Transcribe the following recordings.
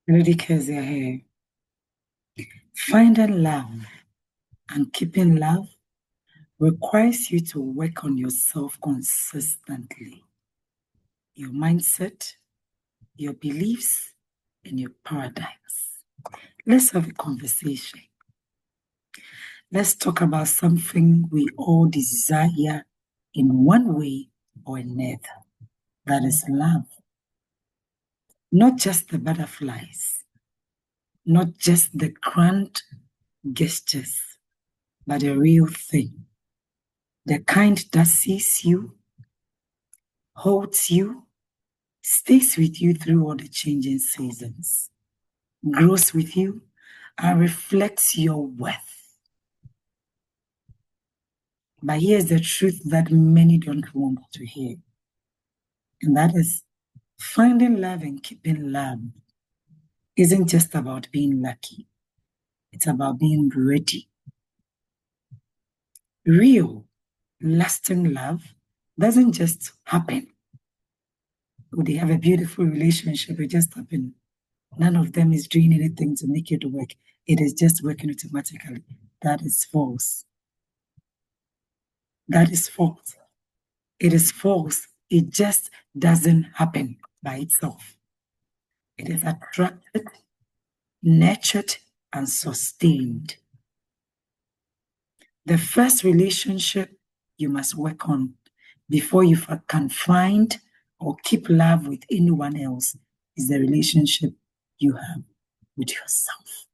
TheLadyKeziah here. Finding love and keeping love requires you to work on yourself consistently. Your mindset, your beliefs, and your paradigms. Let's have a conversation. Let's talk about something we all desire in one way or another. That is love. Not just the butterflies, not just the grand gestures, but the real thing. The kind that sees you, holds you, stays with you through all the changing seasons, grows with you, and reflects your worth. But here's the truth that many don't want to hear, and that is finding love and keeping love isn't just about being lucky, it's about being ready. Real, lasting love doesn't just happen. They have a beautiful relationship, it just happened. None of them is doing anything to make it work. It is just working automatically. That is false. That is false. It is false. It just doesn't happen by itself. It is attracted, nurtured, and sustained. The first relationship you must work on before you can find or keep love with anyone else is the relationship you have with yourself.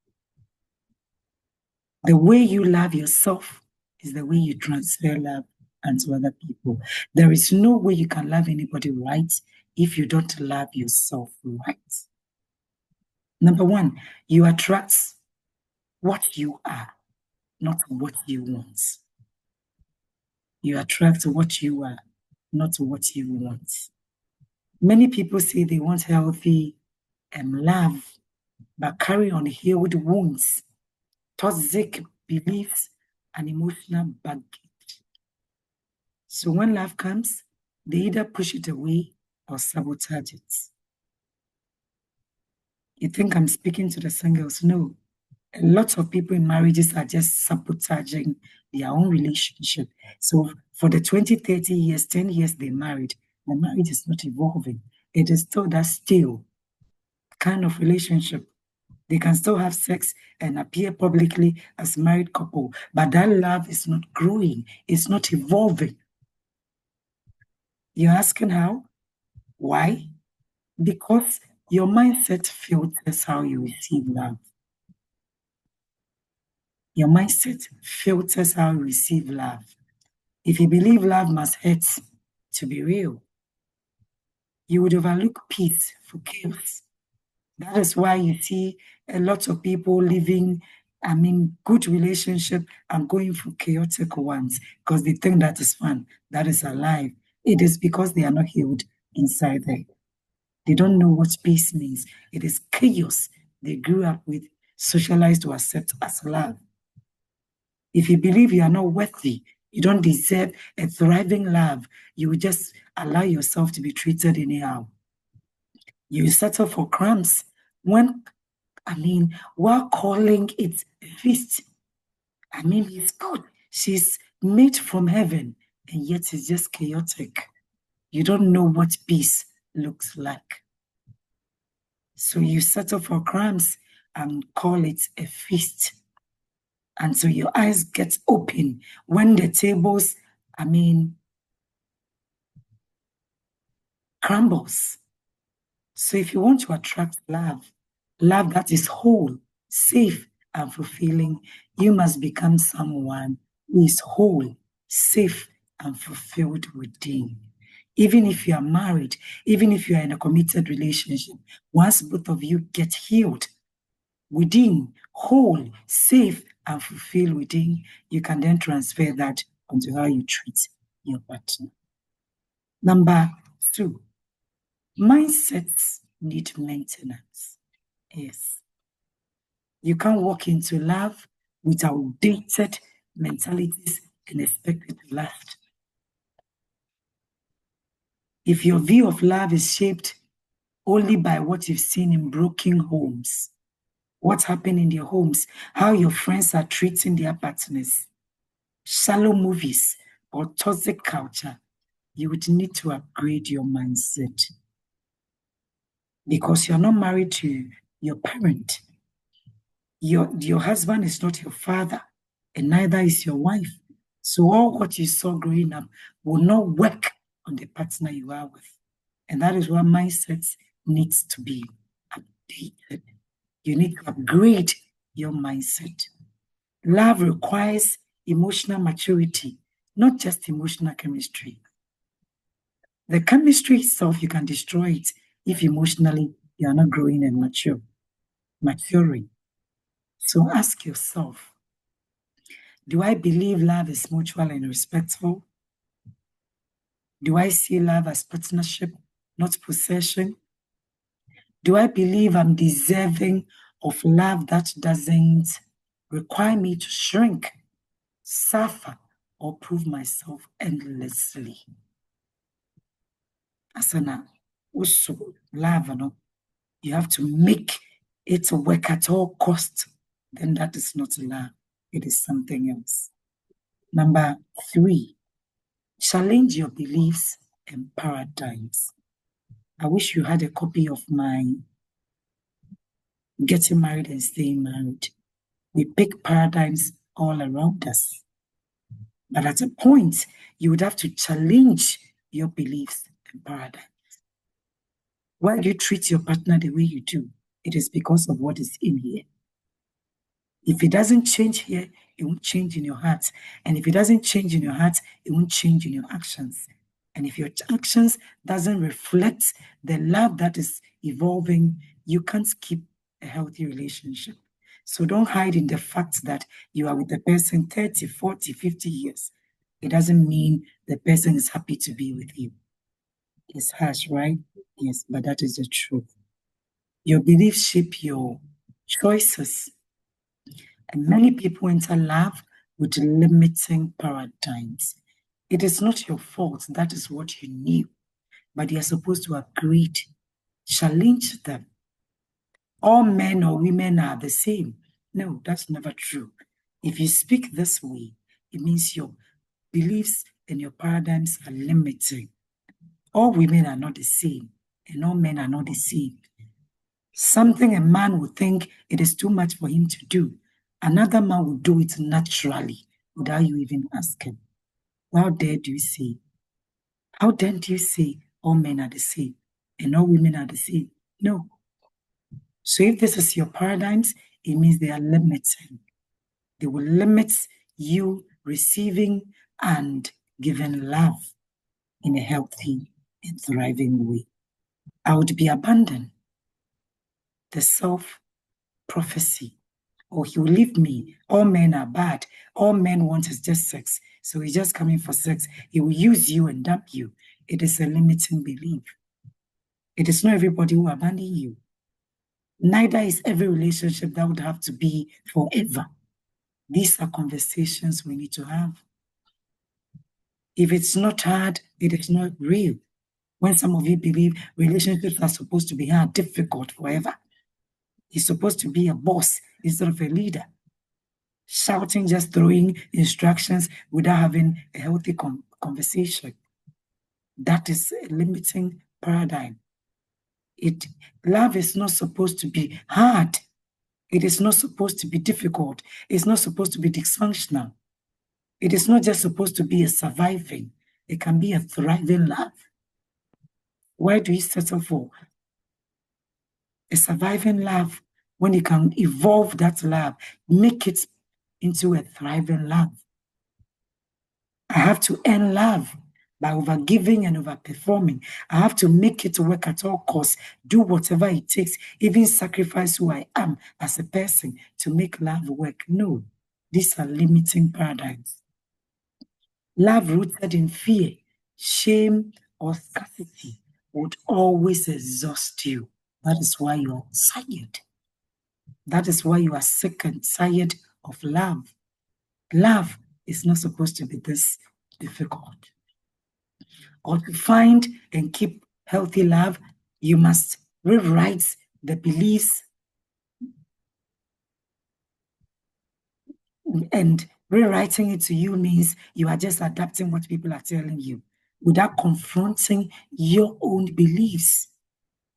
The way you love yourself is the way you transfer love onto other people. There is no way you can love anybody right if you don't love yourself right. Number one, you attract what you are, not what you want. You attract what you are, not what you want. Many people say they want healthy love, but carry on healed wounds, toxic beliefs, and emotional baggage. So when love comes, they either push it away or sabotage it. You think I'm speaking to the singles? No. A lot of people in marriages are just sabotaging their own relationship. So for the 20, 30 years, 10 years they married, the marriage is not evolving. It is still that still kind of relationship. They can still have sex and appear publicly as married couple, but that love is not growing. It's not evolving. You're asking how? Why? Because your mindset filters how you receive love. Your mindset filters how you receive love. If you believe love must hurt to be real, you would overlook peace for chaos. That is why you see a lot of people living, good relationship and going for chaotic ones because they think that is fun, that is alive. It is because they are not healed inside there. They don't know what peace means. It is chaos they grew up with, socialized to accept as love. If you believe you are not worthy, you don't deserve a thriving love, you will just allow yourself to be treated anyhow. You settle for crumbs while calling it a feast. It's good. She's made from heaven, and yet it's just chaotic. You don't know what peace looks like. So you settle for crumbs and call it a feast. And so your eyes get open when the tables, crumbles. So if you want to attract love that is whole, safe, and fulfilling, you must become someone who is whole, safe, and fulfilled within. Even if you are married, even if you are in a committed relationship, once both of you get healed within, whole, safe, and fulfilled within, you can then transfer that onto how you treat your partner. Number 2, mindsets need maintenance. Yes. You can't walk into love with outdated mentalities and expect it to last. If your view of love is shaped only by what you've seen in broken homes. What's happening in their homes, how your friends are treating their partners, shallow movies, or toxic culture, you would need to upgrade your mindset. Because you're not married to your parent. Your husband is not your father, and neither is your wife. So all what you saw growing up will not work on the partner you are with. And that is why mindset needs to be updated. You need to upgrade your mindset. Love requires emotional maturity, not just emotional chemistry. The chemistry itself, you can destroy it if emotionally you are not growing and maturing. So ask yourself, do I believe love is mutual and respectful? Do I see love as partnership, not possession? Do I believe I'm deserving of love that doesn't require me to shrink, suffer, or prove myself endlessly? Asana, also love, you have to make it work at all costs. Then that is not love. It is something else. Number 3, challenge your beliefs and paradigms. I wish you had a copy of my Getting Married and Staying Married. We pick paradigms all around us. But at a point, you would have to challenge your beliefs and paradigms. Why do you treat your partner the way you do? It is because of what is in here. If it doesn't change here, it won't change in your heart. And if it doesn't change in your heart, it won't change in your actions. And if your actions doesn't reflect the love that is evolving, you can't keep a healthy relationship. So don't hide in the fact that you are with the person 30, 40, 50 years. It doesn't mean the person is happy to be with you. It's harsh, right? Yes, but that is the truth. Your beliefs shape your choices. And many people enter love with limiting paradigms. It is not your fault. That is what you knew. But you're supposed to upgrade, challenge them. All men or women are the same. No, that's never true. If you speak this way, it means your beliefs and your paradigms are limiting. All women are not the same, and all men are not the same. Something a man would think it is too much for him to do, another man will do it naturally without you even asking. How dare do you say? How dare do you say all men are the same and all women are the same? No. So if this is your paradigms, it means they are limiting. They will limit you receiving and giving love in a healthy and thriving way. I would be abandoning the self-prophecy. Or he will leave me. All men are bad. All men want is just sex. So he's just coming for sex. He will use you and dump you. It is a limiting belief. It is not everybody who abandon you. Neither is every relationship that would have to be forever. These are conversations we need to have. If it's not hard, it is not real. When some of you believe relationships are supposed to be hard, difficult forever, he's supposed to be a boss instead of a leader. Shouting, just throwing instructions without having a healthy conversation. That is a limiting paradigm. Love is not supposed to be hard. It is not supposed to be difficult. It's not supposed to be dysfunctional. It is not just supposed to be a surviving. It can be a thriving love. Why do you settle for a surviving love when you can evolve that love, make it into a thriving love? I have to earn love by overgiving and overperforming. I have to make it work at all costs, do whatever it takes, even sacrifice who I am as a person to make love work. No, these are limiting paradigms. Love rooted in fear, shame, or scarcity would always exhaust you. That is why you are tired. That is why you are sick and tired of love. Love is not supposed to be this difficult. Or to find and keep healthy love, you must rewrites the beliefs, and rewriting it to you means you are just adapting what people are telling you without confronting your own beliefs,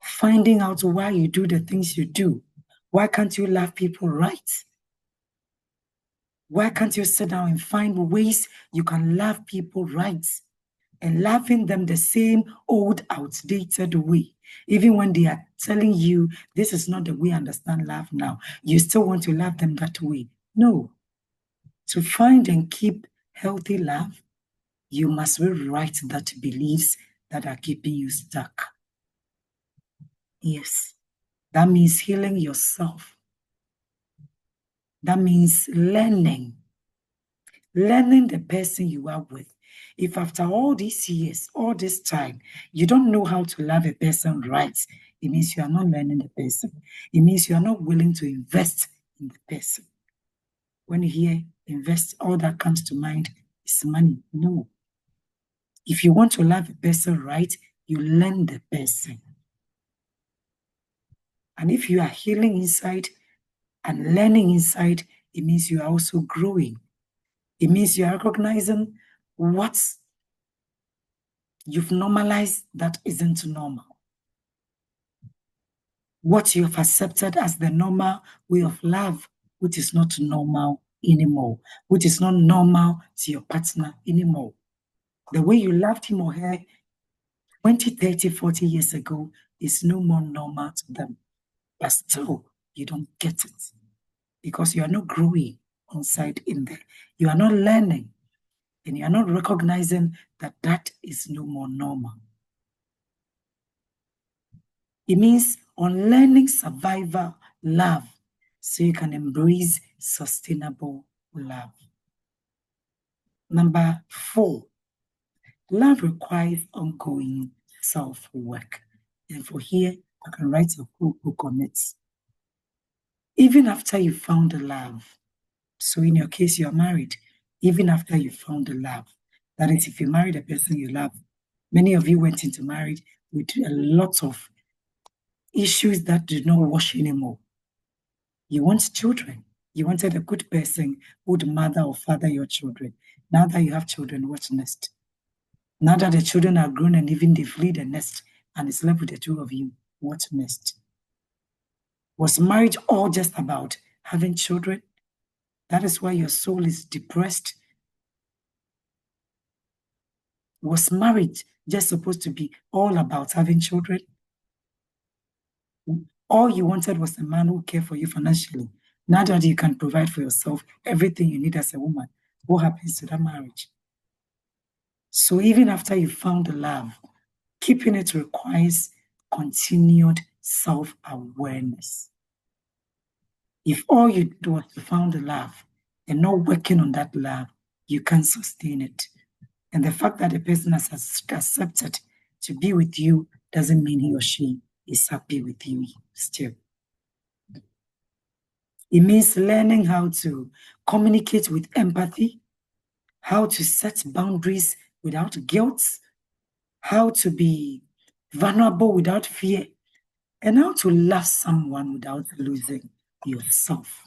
finding out why you do the things you do. Why can't you love people right? Why can't you sit down and find ways you can love people right? And loving them the same old, outdated way. Even when they are telling you this is not the way I understand love now, you still want to love them that way. No. To find and keep healthy love, you must rewrite that beliefs that are keeping you stuck. Yes. That means healing yourself. That means learning the person you are with. If after all these years, all this time, you don't know how to love a person right, it means you are not learning the person. It means you are not willing to invest in the person. When you hear invest, all that comes to mind is money. No. If you want to love a person right, you learn the person. And if you are healing inside and learning inside, it means you are also growing. It means you are recognizing what you've normalized that isn't normal. What you have accepted as the normal way of love, which is not normal anymore, which is not normal to your partner anymore. The way you loved him or her 20, 30, 40 years ago is no more normal to them. But still, you don't get it because you are not growing inside in there. You are not learning and you are not recognizing that that is no more normal. It means unlearning survival love so you can embrace sustainable love. Number 4, love requires ongoing self-work. And for here, I can write a whole book on it. Even after you found the love, so in your case, you are married, even after you found the love, that is, if you married a person you love, many of you went into marriage with a lot of issues that do not wash anymore. You want children. You wanted a good person who would mother or father your children. Now that you have children, what's next? Now that the children are grown and even they flee the nest and it's left with the two of you, what's next? Was marriage all just about having children? That is why your soul is depressed. Was marriage just supposed to be all about having children? All you wanted was a man who cared for you financially. Now that you can provide for yourself everything you need as a woman, what happens to that marriage? So even after you found the love, keeping it requires continued self-awareness. If all you do was to find the love and not working on that love, you can't sustain it. And the fact that the person has accepted to be with you doesn't mean he or she is happy with you still. It means learning how to communicate with empathy, how to set boundaries without guilt, how to be vulnerable without fear, and how to love someone without losing yourself.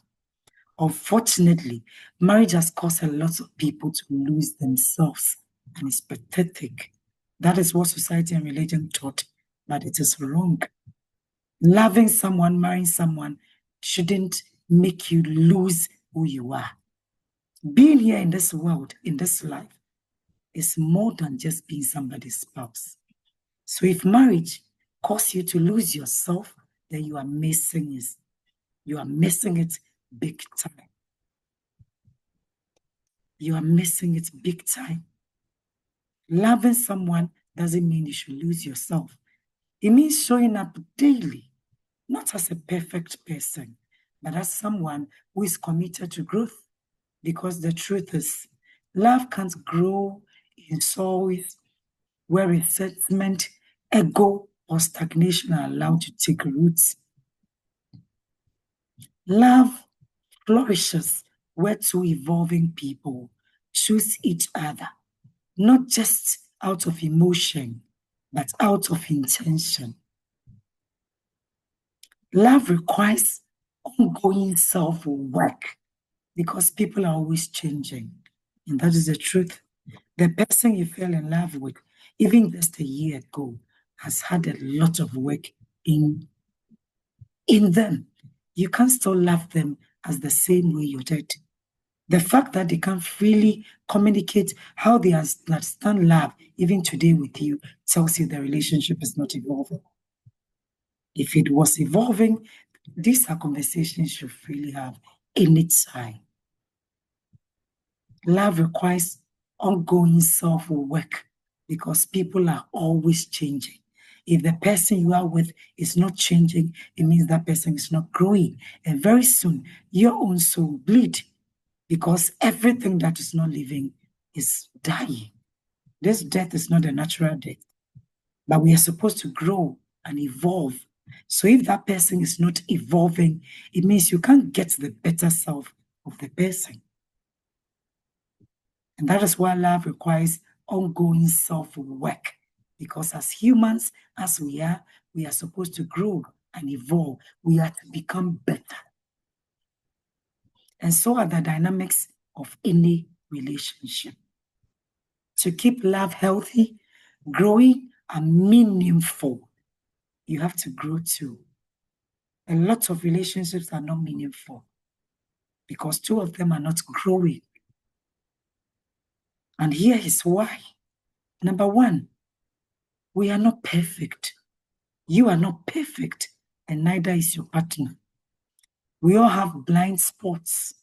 Unfortunately, marriage has caused a lot of people to lose themselves, and it's pathetic. That is what society and religion taught, but it is wrong. Loving someone, marrying someone shouldn't make you lose who you are. Being here in this world, in this life, is more than just being somebody's spouse. So if marriage causes you to lose yourself, then you are missing it. You are missing it big time. You are missing it big time. Loving someone doesn't mean you should lose yourself. It means showing up daily, not as a perfect person, but as someone who is committed to growth. Because the truth is, love can't grow in soils where resentment, ego, or stagnation are allowed to take roots. Love flourishes where two evolving people choose each other, not just out of emotion, but out of intention. Love requires ongoing self-work because people are always changing. And that is the truth. The person you fell in love with, even just a year ago, has had a lot of work in them. You can't still love them as the same way you did. The fact that they can't freely communicate how they understand love, even today with you, tells you the relationship is not evolving. If it was evolving, these are conversations you freely have anytime. Love requires ongoing self-work because people are always changing. If the person you are with is not changing, it means that person is not growing. And very soon, your own soul will bleed because everything that is not living is dying. This death is not a natural death, but we are supposed to grow and evolve. So if that person is not evolving, it means you can't get the better self of the person. And that is why love requires ongoing self-work. Because as humans, as we are supposed to grow and evolve. We are to become better. And so are the dynamics of any relationship. To keep love healthy, growing, and meaningful, you have to grow too. A lot of relationships are not meaningful because two of them are not growing. And here is why. Number one, we are not perfect. You are not perfect, and neither is your partner. We all have blind spots,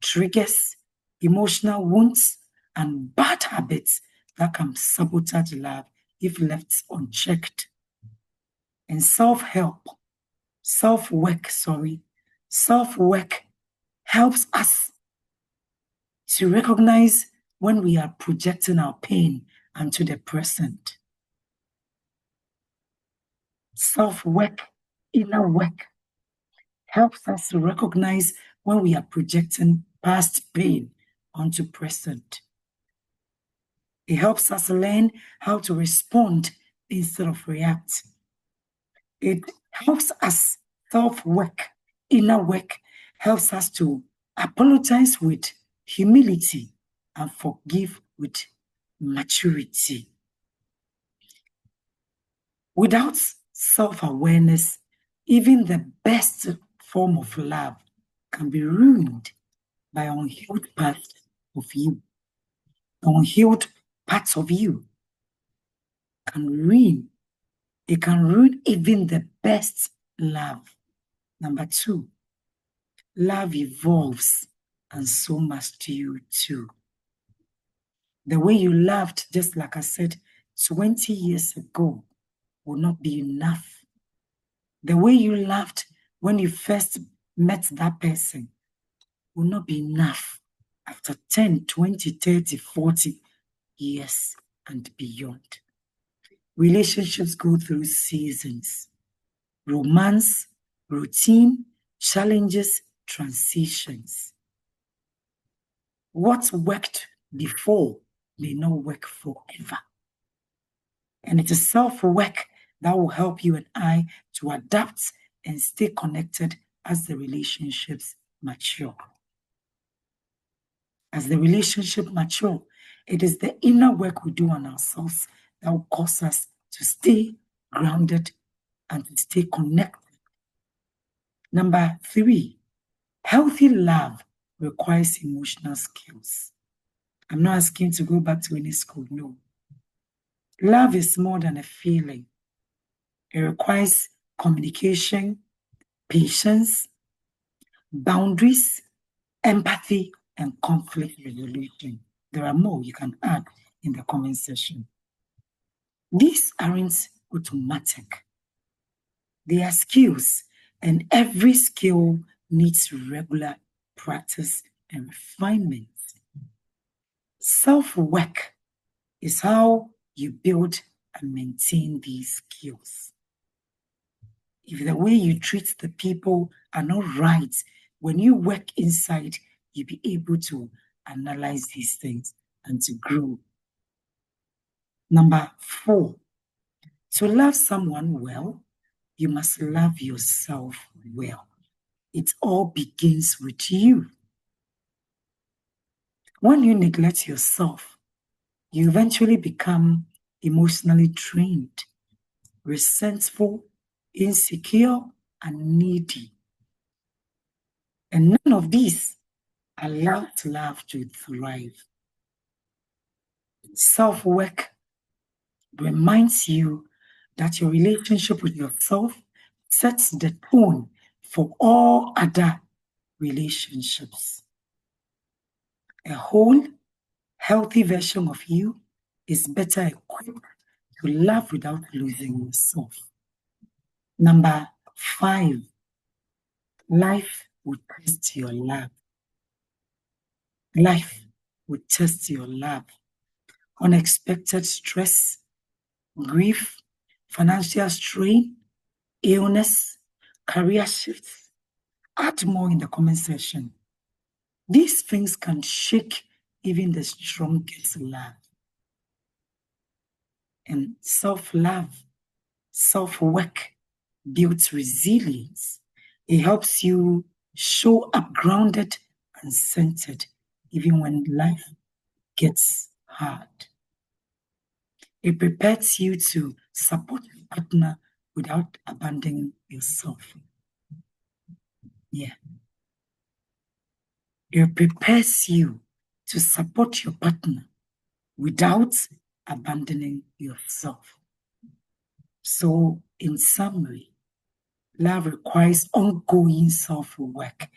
triggers, emotional wounds, and bad habits that can sabotage love if left unchecked. And self-work helps us to recognize when we are projecting our pain onto the present. Self-work, inner work, helps us to recognize when we are projecting past pain onto present. It helps us learn how to respond instead of react. It helps us self-work, inner work, helps us to apologize with humility and forgive with maturity. Without self-awareness, even the best form of love can be ruined by unhealed parts of you. Unhealed parts of you can ruin. It can ruin even the best love. Number two, love evolves, and so must you too. The way you loved, just like I said, 20 years ago will not be enough. The way you loved when you first met that person will not be enough after 10, 20, 30, 40 years and beyond. Relationships go through seasons: romance, routine, challenges, transitions. What worked before may not work forever. And it is self-work that will help you and I to adapt and stay connected as the relationships mature. As the relationship mature, it is the inner work we do on ourselves that will cause us to stay grounded and to stay connected. Number three, healthy love requires emotional skills. I'm not asking you to go back to any school, no. Love is more than a feeling. It requires communication, patience, boundaries, empathy, and conflict resolution. There are more you can add in the comment section. These aren't automatic. They are skills, and every skill needs regular practice and refinement. Self-work is how you build and maintain these skills. If the way you treat the people are not right, when you work inside, you'll be able to analyze these things and to grow. Number four, to love someone well, you must love yourself well. It all begins with you. When you neglect yourself, you eventually become emotionally drained, resentful, insecure, and needy. And none of these allows love to thrive. Self-work reminds you that your relationship with yourself sets the tone for all other relationships. A whole, healthy version of you is better equipped to love without losing yourself. Number 5, life will test your love. Life will test your love. Unexpected stress, grief, financial strain, illness, career shifts. Add more in the comment section. These things can shake even the strongest love. And self-love, self-work builds resilience. It helps you show up grounded and centered even when life gets hard. It prepares you to support your partner without abandoning yourself. Yeah. It prepares you to support your partner without abandoning yourself. So, in summary, love requires ongoing self-work,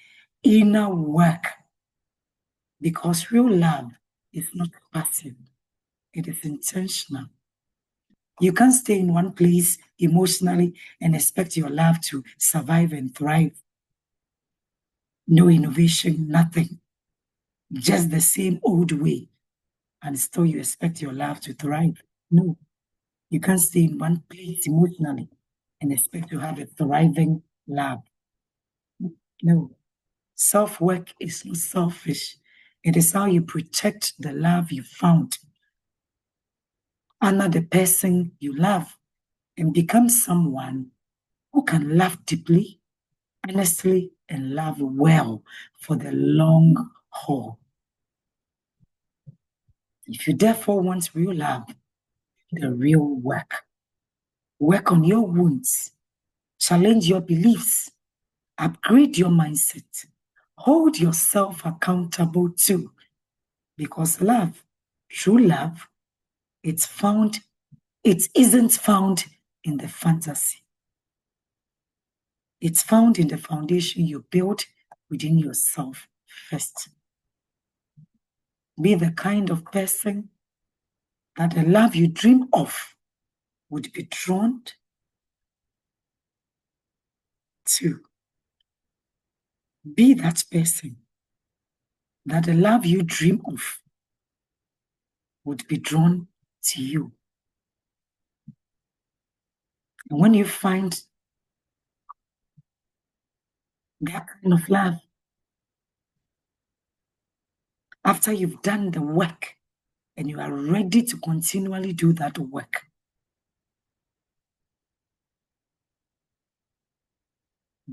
inner work, because real love is not passive, it is intentional. You can't stay in one place emotionally and expect your love to survive and thrive. No innovation, nothing. Just the same old way. And still you expect your love to thrive. No. You can't stay in one place emotionally and expect to have a thriving love. No. Self-work is not selfish. It is how you protect the love you found, honor the person you love, and become someone who can love deeply, honestly, and love well for the long haul. If you therefore want real love, the real work. Work on your wounds, challenge your beliefs, upgrade your mindset, hold yourself accountable too. Because love, true love, it isn't found in the fantasy. It's found in the foundation you build within yourself first. Be the kind of person that the love you dream of would be drawn to. Be that person that the love you dream of would be drawn to you. And when you find that kind of love, after you've done the work and you are ready to continually do that work,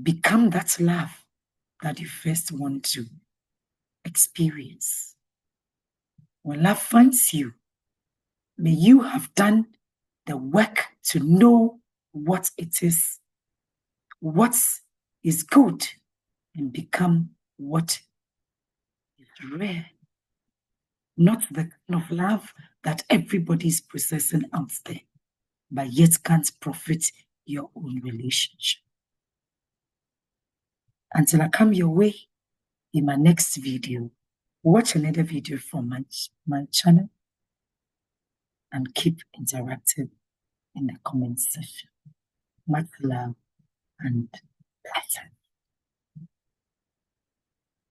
become that love that you first want to experience. When love finds you, may you have done the work to know what it is, what is good, and become what is rare. Not the kind of love that everybody is possessing out there, but yet can't profit your own relationship. Until I come your way in my next video, watch another video from my channel and keep interactive in the comment section. Much love and blessings.